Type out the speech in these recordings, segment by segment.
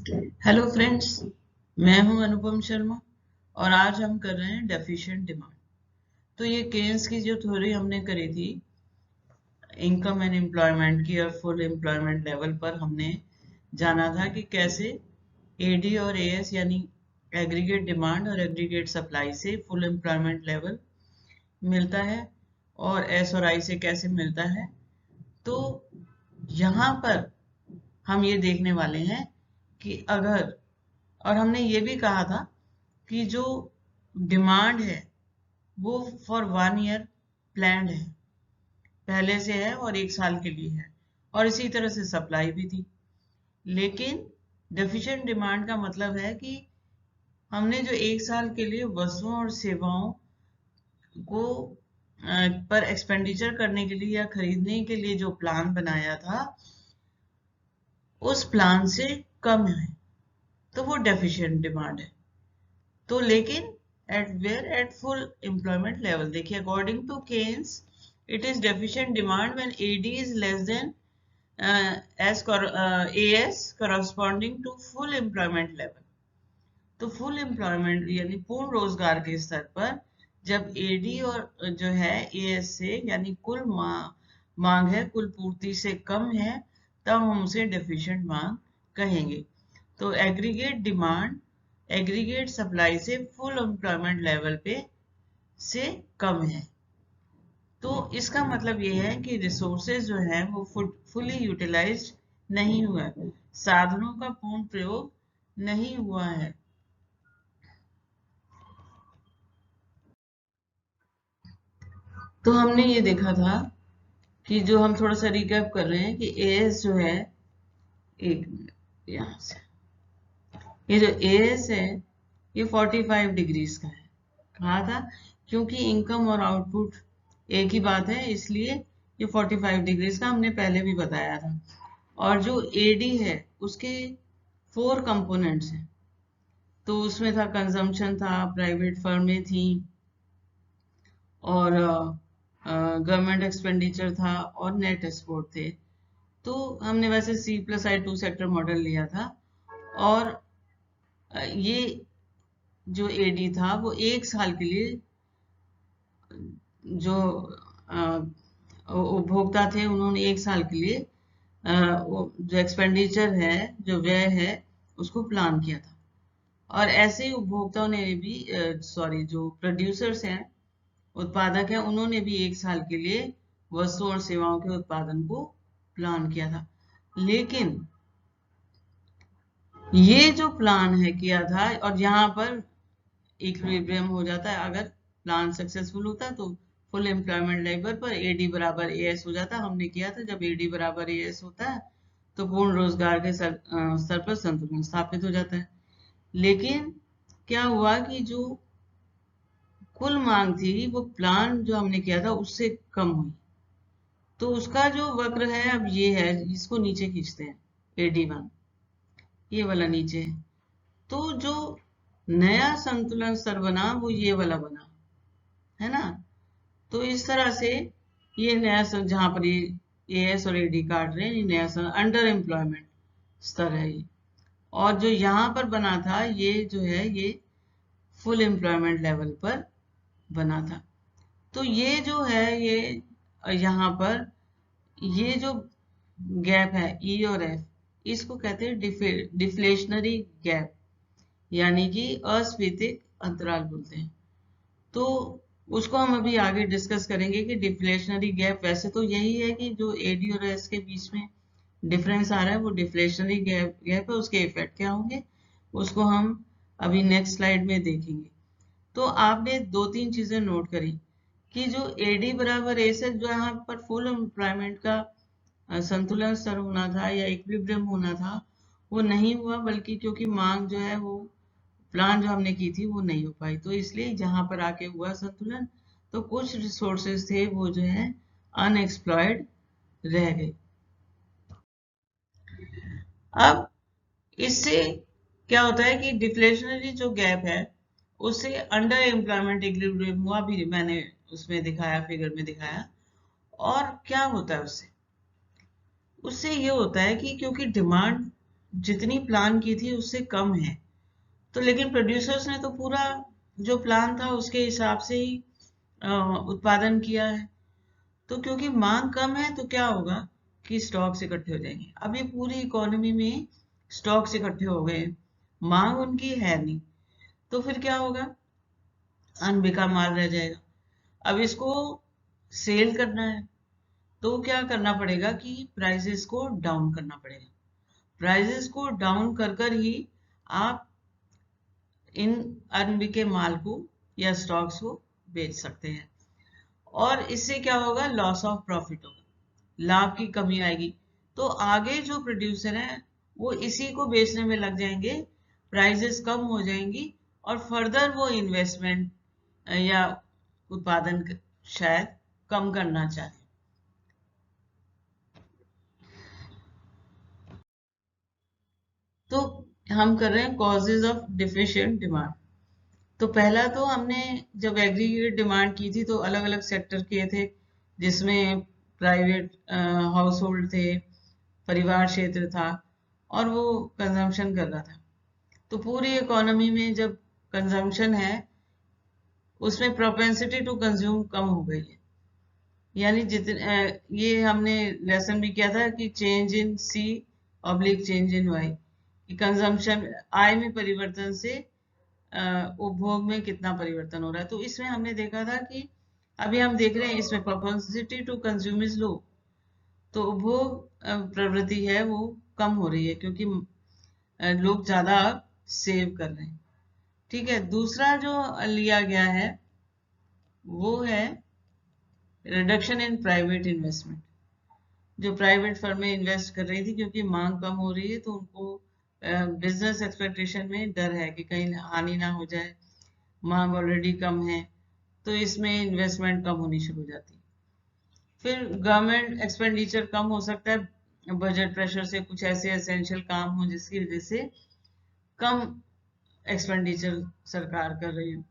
Hello friends, मैं हूं अनुपम शर्मा और आज हम कर रहे हैं डेफिशिएंट डिमांड। तो ये केन्स की जो थ्योरी हमने करी थी इनकम एंड एम्प्लॉयमेंट की और फुल एम्प्लॉयमेंट लेवल पर, हमने जाना था कि कैसे एडी और एएस यानी एग्रीगेट डिमांड और एग्रीगेट सप्लाई से फुल एम्प्लॉयमेंट लेवल मिलता है और एस और आई से कैसे मिलता है। तो यहाँ पर हम ये देखने वाले हैं कि अगर, और हमने ये भी कहा था कि जो डिमांड है वो फॉर 1 ईयर प्लान्ड है, पहले से है और 1 साल के लिए है, और इसी तरह से सप्लाई भी थी। लेकिन डेफिशिएंट डिमांड का मतलब है कि हमने जो 1 साल के लिए वस्तुओं और सेवाओं को पर एक्सपेंडिचर करने के लिए या खरीदने के लिए जो प्लान बनाया था उस प्लान से कम है, तो वो डेफिशिएंट डिमांड है। तो लेकिन एट फुल एम्प्लॉयमेंट लेवल, देखिए according to Keynes it is deficient demand when AD is less than AS corresponding to full employment level. तो फुल एम्प्लॉयमेंट यानी पूर्ण रोजगार के स्तर पर जब एडी और जो है एएस से यानी कुल मांग है, कुल पूर्ति से कम है, तब हम उसे डेफिशिएंट मांग कहेंगे। तो एग्रीगेट डिमांड एग्रीगेट सप्लाई से फुल एम्प्लॉयमेंट लेवल पे से कम है। तो इसका मतलब ये है कि रिसोर्सेज जो है वो फुली यूटिलाइज्ड नहीं हुआ है, साधनों का पूर्ण प्रयोग नहीं हुआ है। तो हमने ये देखा था कि जो हम थोड़ा सा रिकैप कर रहे हैं कि एएस जो है, एक मिनट यहाँ से, ये जो एएस है ये 45 डिग्रीज का है। कहा था क्योंकि इनकम और आउटपुट एक ही बात है, इसलिए ये 45 डिग्रीज का हमने पहले भी बताया था। और जो एडी है उसके 4 कंपोनेंट्स हैं। तो उसमें था कंजम्पशन, था प्राइवेट फर्में थी, और गवर्नमेंट एक्सपेंडिचर था, और नेट एक्सपोर्ट थे। तो हमने वैसे C+I 2 सेक्टर मॉडल लिया था, और ये जो एडी था वो 1 साल के लिए जो उपभोक्ता थे उन्होंने 1 साल के लिए जो एक्सपेंडिचर है, जो व्यय है, उसको प्लान किया था। और ऐसे ही उपभोक्ताओं ने भी जो प्रोड्यूसर्स हैं, उत्पादक हैं, उन्होंने भी 1 साल के लिए वस्तु और सेवाओं के उत्पादन को प्लान किया था। लेकिन ये जो प्लान है किया था, और यहाँ पर इक्विलिब्रियम हो जाता है, अगर प्लान सक्सेसफुल होता है तो फुल एम्प्लॉयमेंट लेवल पर एडी बराबर एएस हो जाता है। हमने किया था जब एडी बराबर एएस होता है तो पूर्ण रोजगार के स्तर पर संतुलन स्थापित हो जाता है। लेकिन क्या हुआ कि जो कुल मांग थी वो प्लान जो हमने किया था उससे कम हुई। तो उसका जो वक्र है अब ये है, इसको नीचे खींचते हैं, AD1 ये वाला नीचे है। तो जो नया संतुलन स्तर बना वो ये वाला बना, है ना। तो इस तरह से ये नया जहां पर ये एएस और एडी काट रहे हैं, ये नया अंडर एम्प्लॉयमेंट स्तर है ये। और जो यहाँ पर बना था ये जो है ये फुल एम्प्लॉयमेंट लेवल पर बना था। तो ये जो है ये यहाँ पर ये जो गैप है ई और एफ, इसको कहते हैं डिफ्लेशनरी गैप, यानी कि अस्फीतिक अंतराल बोलते हैं। तो उसको हम अभी आगे डिस्कस करेंगे कि डिफ्लेशनरी गैप, वैसे तो यही है कि जो एडी और एस के बीच में डिफरेंस आ रहा है वो डिफ्लेशनरी गैप है, उसके इफेक्ट क्या होंगे उसको हम अभी नेक्स्ट स्लाइड में देखेंगे। तो आपने 2-3 चीजें नोट करी कि जो एडी बराबर एस है, जो यहाँ पर फुल एम्प्लॉयमेंट का संतुलन स्तर होना था या इक्विलिब्रियम होना था, वो नहीं हुआ, बल्कि क्योंकि मांग जो है वो प्लान जो हमने की थी वो नहीं हो पाई, तो इसलिए जहां पर आके हुआ संतुलन, तो कुछ रिसोर्सेज थे वो जो है अनएक्सप्लॉयड रह गए। अब इससे क्या होता है कि डिफ्लेशनरी जो गैप है उससे अंडर एम्प्लॉयमेंट इक्विलिब्रियम हुआ, भी मैंने उसमें दिखाया, फिगर में दिखाया। और क्या होता है उससे उससे ये होता है कि क्योंकि डिमांड जितनी प्लान की थी उससे कम है। तो लेकिन प्रोड्यूसर्स ने तो पूरा जो प्लान था उसके हिसाब से ही उत्पादन किया है। तो क्योंकि मांग कम है तो क्या होगा कि स्टॉक्स इकट्ठे हो जाएंगे। अब ये पूरी इकोनॉमी में स्टॉक्स इकट्ठे हो गए, मांग उनकी है नहीं, तो फिर क्या होगा, अनबिका माल रह जाएगा। अब इसको सेल करना है तो क्या करना पड़ेगा कि प्राइसेस को डाउन करना पड़ेगा। प्राइसेस को डाउन कर कर ही आप इन अनबिके माल को या स्टॉक्स को बेच सकते हैं। और इससे क्या होगा, लॉस ऑफ प्रॉफिट होगा, लाभ की कमी आएगी। तो आगे जो प्रोड्यूसर है वो इसी को बेचने में लग जाएंगे, प्राइसेस कम हो जाएंगी और फर्दर वो इन्वेस्टमेंट या उत्पादन शायद कम करना चाहे। तो हम कर रहे हैं कॉजेज ऑफ डिफिशिएंट डिमांड। तो पहला तो हमने जब एग्रीगेट डिमांड की थी तो अलग अलग सेक्टर किए थे, जिसमें प्राइवेट हाउस होल्ड थे, परिवार क्षेत्र था और वो कंजम्पशन कर रहा था। तो पूरी इकोनॉमी में जब कंजम्पशन है उसमें प्रोपेंसिटी टू कंज्यूम कम हो गई है। यानी जितने ये हमने लेसन भी किया था कि change in C oblique change in Y, कि कंजम्पशन आय में परिवर्तन से उपभोग में कितना परिवर्तन हो रहा है। तो इसमें हमने देखा था कि अभी हम देख रहे हैं इसमें propensity to consume is low, तो उपभोग प्रवृत्ति है वो कम हो रही है क्योंकि लोग ज्यादा सेव कर रहे हैं। ठीक है, दूसरा जो लिया गया है वो है रिडक्शन इन प्राइवेट इन्वेस्टमेंट। जो प्राइवेट फर्में इन्वेस्ट कर रही थी क्योंकि मांग कम हो रही है तो उनको बिजनेस एक्सपेक्टेशन में डर है कि कहीं हानि ना हो जाए, मांग ऑलरेडी कम है, तो इसमें इन्वेस्टमेंट कम होनी शुरू हो जाती है। फिर गवर्नमेंट एक्सपेंडिचर कम हो सकता है, बजट प्रेशर से कुछ ऐसे एसेंशियल काम हो जिसकी वजह से कम एक्सपेंडिचर सरकार कर रही हो,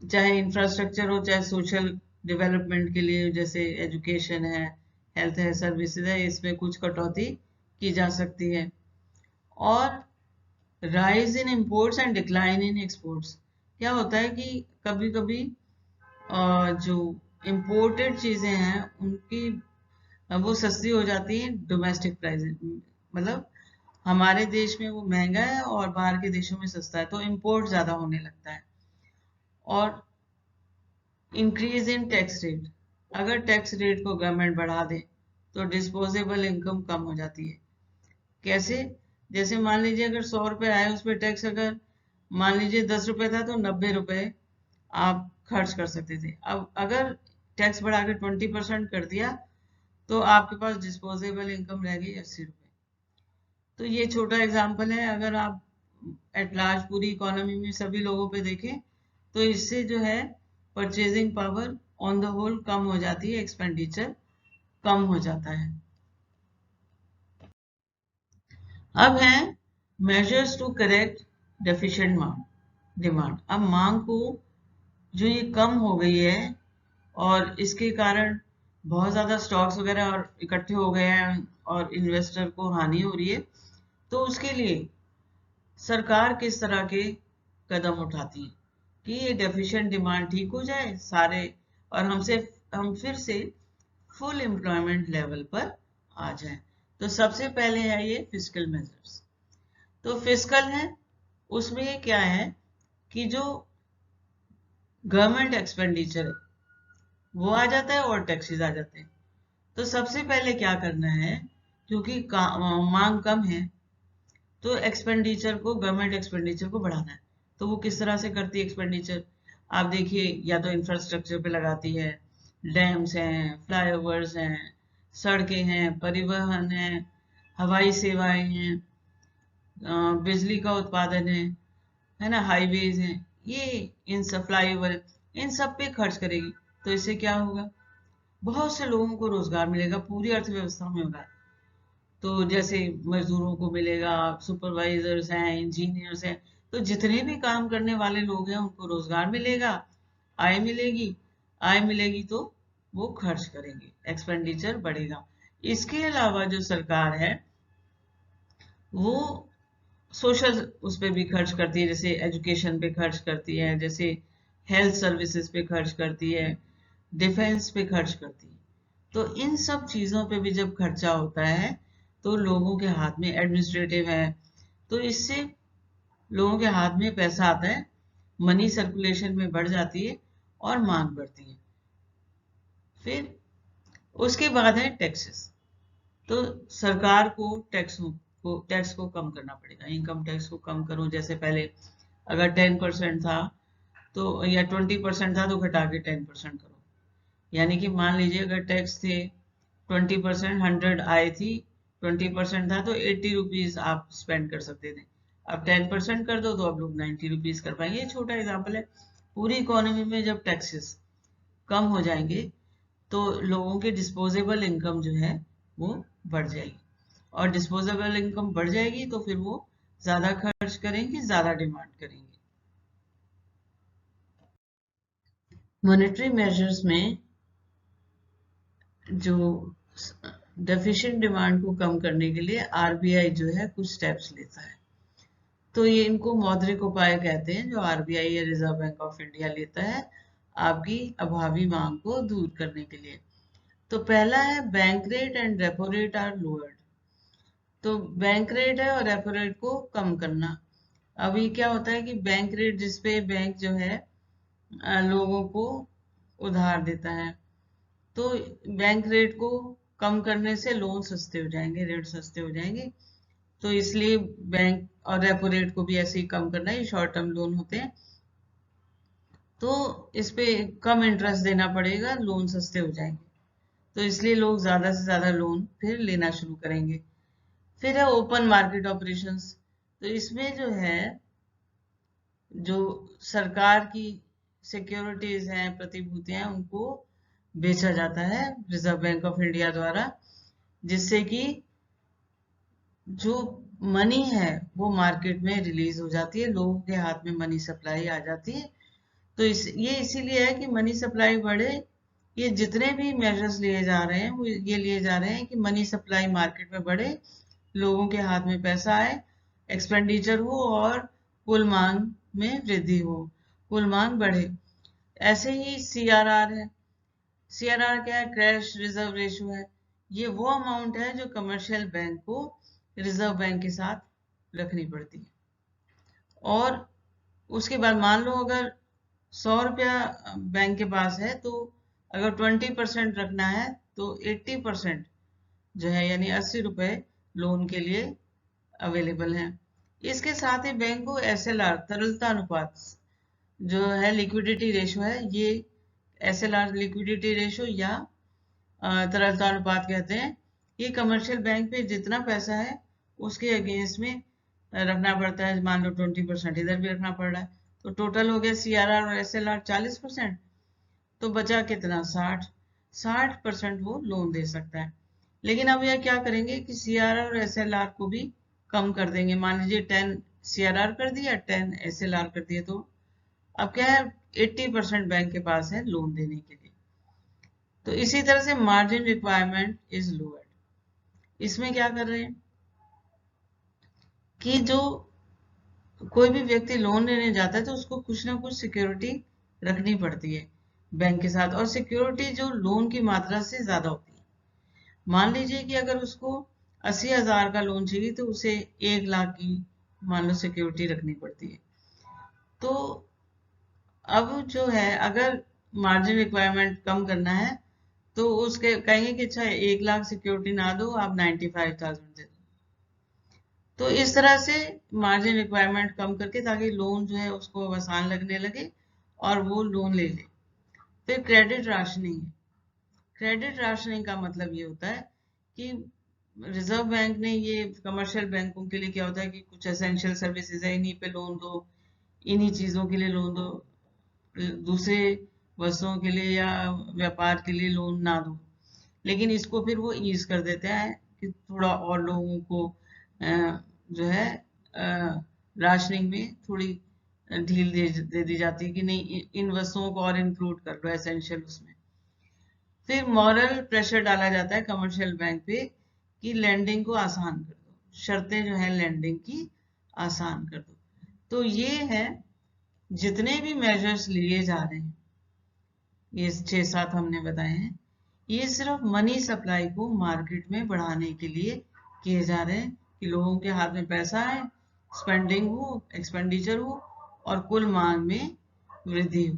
चाहे इंफ्रास्ट्रक्चर हो चाहे सोशल डेवलपमेंट के लिए, जैसे एजुकेशन है, हेल्थ है, सर्विसेज है, इसमें कुछ कटौती की जा सकती है। और rise in imports and decline in exports. क्या होता है कि कभी कभी जो इम्पोर्टेड चीजें हैं उनकी वो सस्ती हो जाती हैं डोमेस्टिक प्राइस, मतलब हमारे देश में वो महंगा है और बाहर के देशों में सस्ता है, तो इम्पोर्ट ज्यादा होने लगता है। और इंक्रीज इन टैक्स रेट, अगर टैक्स रेट को गवर्नमेंट बढ़ा दे तो डिस्पोजेबल इनकम कम हो जाती है। कैसे, जैसे मान लीजिए अगर 100 रुपए आए उस पर टैक्स अगर मान लीजिए 10 रुपए था तो 90 रुपए आप खर्च कर सकते थे। अब अगर टैक्स बढ़ा के 20% कर दिया तो आपके पास डिस्पोजेबल इनकम रह गई 80 रुपए। तो ये छोटा एग्जाम्पल है, अगर आप एट लार्ज पूरी इकोनॉमी में सभी लोगों पे देखें तो इससे जो है purchasing power on the whole कम हो जाती है, एक्सपेंडिचर कम हो जाता है। अब है measures to correct deficient demand. अब मांग को जो ये कम हो गई है और इसके कारण बहुत ज्यादा स्टॉक्स वगैरह और इकट्ठे हो गए हैं और इन्वेस्टर को हानि हो रही है, तो उसके लिए सरकार किस तरह के कदम उठाती है कि ये डेफिशिएंट डिमांड ठीक हो जाए सारे, और हम फिर से फुल एम्प्लॉयमेंट लेवल पर आ जाए। तो सबसे पहले है ये फिस्कल मेजर्स। तो फिस्कल है, उसमें क्या है कि जो गवर्नमेंट एक्सपेंडिचर है वो आ जाता है और टैक्सेस आ जाते हैं। तो सबसे पहले क्या करना है, क्योंकि मांग कम है तो एक्सपेंडिचर को, गवर्नमेंट एक्सपेंडिचर को बढ़ाना है। तो वो किस तरह से करती है एक्सपेंडिचर, आप देखिए, या तो इंफ्रास्ट्रक्चर पे लगाती है, डैम्स हैं, फ्लाईओवर्स हैं, सड़कें हैं, परिवहन है, हवाई सेवाएं हैं, बिजली का उत्पादन है ना, हाईवेज हैं, ये इन सब, फ्लाईओवर, इन सब पे खर्च करेगी। तो इससे क्या होगा, बहुत से लोगों को रोजगार मिलेगा, पूरी अर्थव्यवस्था में होगा। तो जैसे मजदूरों को मिलेगा, सुपरवाइजर्स हैं, इंजीनियर्स हैं, तो जितने भी काम करने वाले लोग हैं उनको रोजगार मिलेगा, आय मिलेगी। आय मिलेगी तो वो खर्च करेंगे, एक्सपेंडिचर बढ़ेगा। इसके अलावा जो सरकार है वो सोशल उस पर भी खर्च करती है, जैसे एजुकेशन पे खर्च करती है, जैसे हेल्थ सर्विसेज पे खर्च करती है, डिफेंस पे खर्च करती है। तो इन सब चीज़ों पे भी जब खर्चा होता है तो लोगों के हाथ में एडमिनिस्ट्रेटिव है, तो इससे लोगों के हाथ में पैसा आता है, मनी सर्कुलेशन में बढ़ जाती है और मांग बढ़ती है। फिर उसके बाद है टैक्सेस। तो सरकार को टैक्स को कम करना पड़ेगा। इनकम टैक्स को कम करो, जैसे पहले अगर 10% था तो, या 20% था तो घटा के 10% करो। यानी कि मान लीजिए अगर टैक्स थे 20%, 100 आए थी, 20% था तो 80 रुपीज आप स्पेंड कर सकते थे। अब 10% कर दो तो अब लोग 90 रुपीज कर पाएंगे। ये छोटा एग्जाम्पल है। पूरी इकोनॉमी में जब टैक्सेस कम हो जाएंगे तो लोगों की डिस्पोजेबल इनकम जो है वो बढ़ जाएगी, और डिस्पोजेबल इनकम बढ़ जाएगी तो फिर वो ज्यादा खर्च करेंगे, ज्यादा डिमांड करेंगे। मॉनेटरी मेजर्स में जो डेफिशिएंट डिमांड को कम करने के लिए आरबीआई जो है कुछ स्टेप्स लेता है। तो ये इनको मौद्रिक उपाय कहते हैं, जो आरबीआई या रिजर्व बैंक ऑफ इंडिया लेता है आपकी अभावी मांग को दूर करने के लिए। तो पहला है bank rate and repo rate are lowered. तो बैंक रेट है और रेपो रेट को कम करना। अभी क्या होता है कि बैंक रेट जिसपे बैंक जो है लोगों को उधार देता है, तो बैंक रेट को कम करने से लोन सस्ते हो जाएंगे, रेट सस्ते हो जाएंगे। तो इसलिए बैंक और रेपो रेट को भी ऐसे ही कम करना है। ये शॉर्ट टर्म लोन होते हैं, तो इस पे कम इंटरेस्ट देना पड़ेगा, लोन सस्ते हो जाएंगे। तो इसलिए लोग ज्यादा से ज्यादा लोन फिर लेना शुरू करेंगे। फिर है ओपन मार्केट ऑपरेशंस। तो इसमें जो है, जो सरकार की सिक्योरिटीज हैं, प्रतिभूतियां हैं, उनको बेचा जाता है रिजर्व बैंक ऑफ इंडिया द्वारा, जिससे कि जो मनी है वो मार्केट में रिलीज हो जाती है, लोगों के हाथ में मनी सप्लाई आ जाती है। तो ये इसीलिए है कि मनी सप्लाई बढ़े। ये जितने भी मेजर्स लिए जा रहे हैं वो ये लिए जा रहे हैं कि मनी सप्लाई मार्केट में बढ़े, लोगों के हाथ में पैसा आए, एक्सपेंडिचर हो और कुल मांग में वृद्धि हो, कुल मांग बढ़े। ऐसे ही सीआरआर है। सीआरआर क्या है? कैश रिजर्व रेशियो है। ये वो अमाउंट है जो कमर्शियल बैंक को रिजर्व बैंक के साथ रखनी पड़ती है। और उसके बाद मान लो अगर 100 रुपया बैंक के पास है, तो अगर 20% रखना है तो 80% जो है यानी 80 रुपए लोन के लिए अवेलेबल है। इसके साथ ही बैंक को एसएलआर, तरलता अनुपात जो है, लिक्विडिटी रेशो है, ये एसएलआर लिक्विडिटी रेशो या तरलता अनुपात कहते हैं। ये कमर्शियल बैंक पे जितना पैसा है उसके अगेंस्ट में रखना पड़ता है। मान लो 20% इधर भी रखना पड़ रहा है, तो टोटल हो गया सीआरआर और एसएलआर 40%। तो बचा कितना? 60% वो लोन दे सकता है। लेकिन अब यह क्या करेंगे कि सीआरआर और एसएलआर को भी कम कर देंगे। मान लीजिए 10 सीआरआर कर दिया, 10 एसएलआर कर दिया, तो अब क्या है, 80% बैंक के पास है लोन देने के लिए। तो इसी तरह से मार्जिन रिक्वायरमेंट इज लोअर्ड। इसमें क्या कर रहे हैं कि जो कोई भी व्यक्ति लोन लेने जाता है तो उसको कुछ ना कुछ सिक्योरिटी रखनी पड़ती है बैंक के साथ, और सिक्योरिटी जो लोन की मात्रा से ज्यादा होती है। मान लीजिए कि अगर उसको 80,000 का लोन चाहिए तो उसे 1 लाख की मान लो सिक्योरिटी रखनी पड़ती है। तो अब जो है, अगर मार्जिन रिक्वायरमेंट कम करना है तो उसके कहेंगे कि अच्छा 1 लाख सिक्योरिटी ना दो, आप 95,000 दे दो। तो इस तरह से मार्जिन रिक्वायरमेंट कम करके, ताकि लोन जो है उसको आसान लगने लगे और वो लोन ले ले। फिर क्रेडिट राशनिंग है। क्रेडिट राशनिंग का मतलब ये होता है कि रिजर्व बैंक ने ये कमर्शियल बैंकों के लिए क्या होता है कि कुछ एसेंशियल सर्विसेज है, इन्हीं पे लोन दो, इन्हीं चीजों के लिए लोन दो, दूसरे वस्तुओं के लिए या व्यापार के लिए लोन ना दो। लेकिन इसको फिर वो ईज कर देते हैं कि थोड़ा और लोगों को जो है राशनिंग में थोड़ी ढील दे दी जाती है कि नहीं, इन वस्तुओं को और इंक्लूड कर लो एसेंशियल उसमें। फिर मॉरल प्रेशर डाला जाता है कमर्शियल बैंक पे कि लेंडिंग को आसान कर दो। शर्तें जो है लेंडिंग की आसान कर दो। तो ये है जितने भी मेजर्स लिए जा रहे हैं, ये 6-7 हमने बताए हैं, ये सिर्फ मनी सप्लाई को मार्केट में बढ़ाने के लिए किए जा रहे हैं कि लोगों के हाथ में पैसा है, स्पेंडिंग हो, एक्सपेंडिचर हो और कुल मांग में वृद्धि हो।